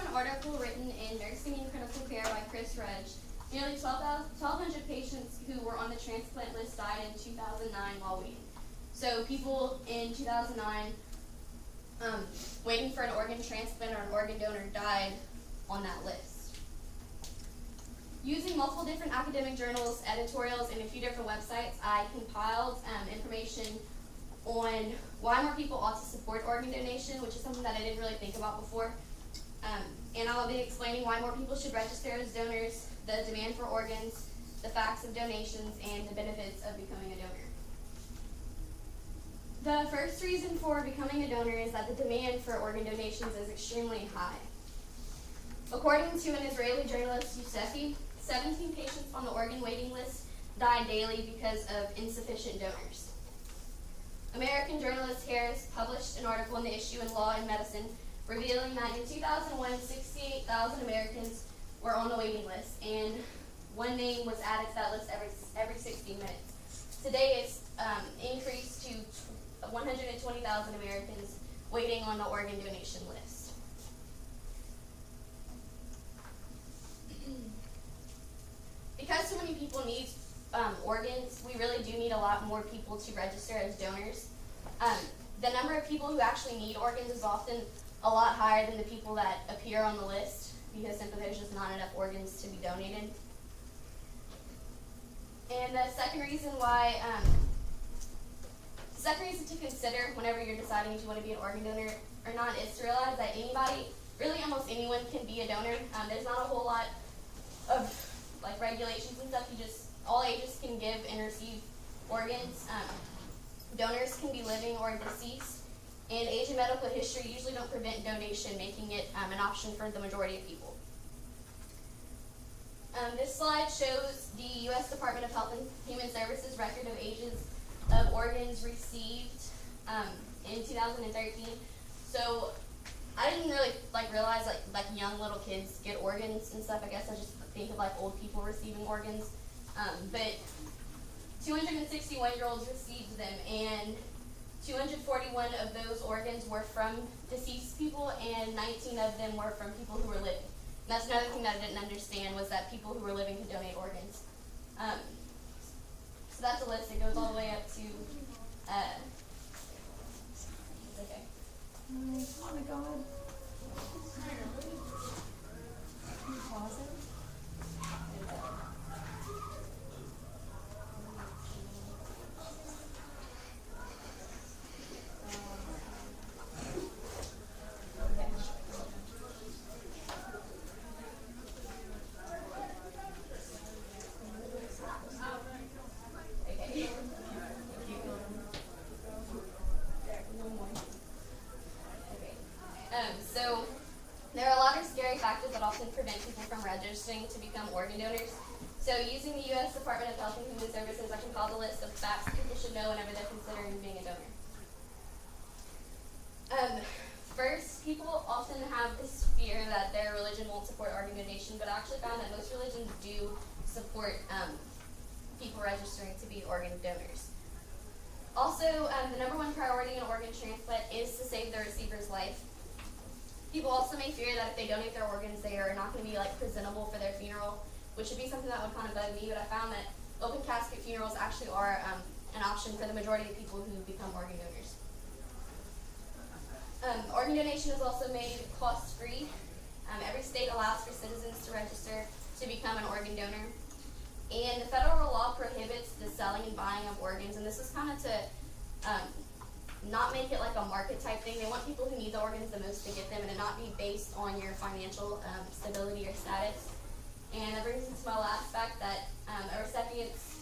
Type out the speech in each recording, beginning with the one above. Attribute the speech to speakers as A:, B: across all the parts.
A: an article written in Nursing and Critical Care by Chris Reg. Nearly 1,200 patients who were on the transplant list died in 2009 while waiting. So people in 2009 waiting for an organ transplant or an organ donor died on that list. Using multiple different academic journals, editorials, and a few different websites, I compiled information on why more people ought to support organ donation, which is something that I didn't really think about before. And I'll be explaining why more people should register as donors, the demand for organs, the facts of donations, and the benefits of becoming a donor. The first reason for becoming a donor is that the demand for organ donations is extremely high. According to an Israeli journalist, Yousefi, 17 patients on the organ waiting list die daily because of insufficient donors. American journalist Harris published an article in the issue in Law and Medicine revealing that in 2001, 68,000 Americans were on the waiting list, and one name was added to that list every 60 minutes. Today, it's increased to 120,000 Americans waiting on the organ donation list. Because so many people need organs, we really do need a lot more people to register as donors. The number of people who actually need organs is often a lot higher than the people that appear on the list, because simply there's just not enough organs to be donated. And the second reason to consider whenever you're deciding if you want to be an organ donor or not is to realize that anybody, really almost anyone, can be a donor. There's not a whole lot of regulations and stuff. All ages can give and receive organs. Donors can be living or deceased, and age and medical history usually don't prevent donation, making it an option for the majority of people. This slide shows the U.S. Department of Health and Human Services record of ages of organs received in 2013. So I didn't really realize like young little kids get organs and stuff. I guess I just think of old people receiving organs. But 261-year-olds received them, and 241 of those organs were from deceased people, and 19 of them were from people who were living. And that's another thing that I didn't understand, was that people who were living could donate organs. So that's a list. It goes all the way up to, okay.
B: Oh my God. Can you pause it?
A: So there are a lot of scary factors that often prevent people from registering to become organ donors. So using the U.S. Department of Health and Human Services, I compiled a list of facts people should know whenever they're considering being a donor. First, people often have this fear that their religion won't support organ donation, but I actually found that most religions do support people registering to be organ donors. Also, the number one priority in organ transplant is to save the receiver's life. People also may fear that if they donate their organs, they are not going to be presentable for their funeral, which would be something that would kind of bug me, but I found that open casket funerals actually are an option for the majority of people who become organ donors. Organ donation is also made cost-free. Every state allows for citizens to register to become an organ donor. And the federal law prohibits the selling and buying of organs, and this is kind of to not make it like a market type thing. They want people who need the organs the most to get them, and to not be based on your financial stability or status. And that brings us to my last fact, that a recipient's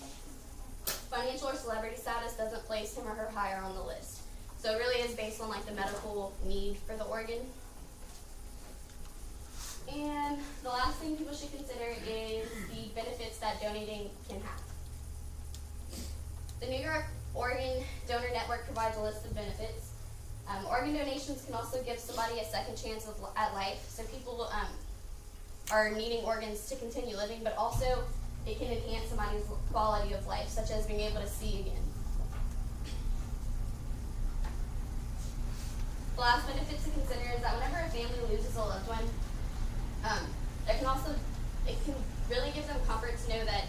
A: financial or celebrity status doesn't place him or her higher on the list. So it really is based on the medical need for the organ. And the last thing people should consider is the benefits that donating can have. The New York Organ Donor Network provides a list of benefits. Organ donations can also give somebody a second chance at life. So people are needing organs to continue living, but also it can enhance somebody's quality of life, such as being able to see again. The last benefit to consider is that whenever a family loses a loved one, It can really give them comfort to know that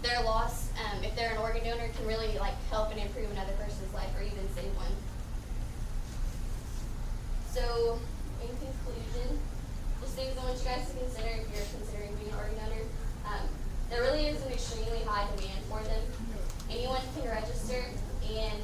A: their loss, if they're an organ donor, can really like help and improve another person's life or even save one. So, in conclusion, just things I want you guys to consider if you're considering being an organ donor. There really is an extremely high demand for them. Anyone can register, and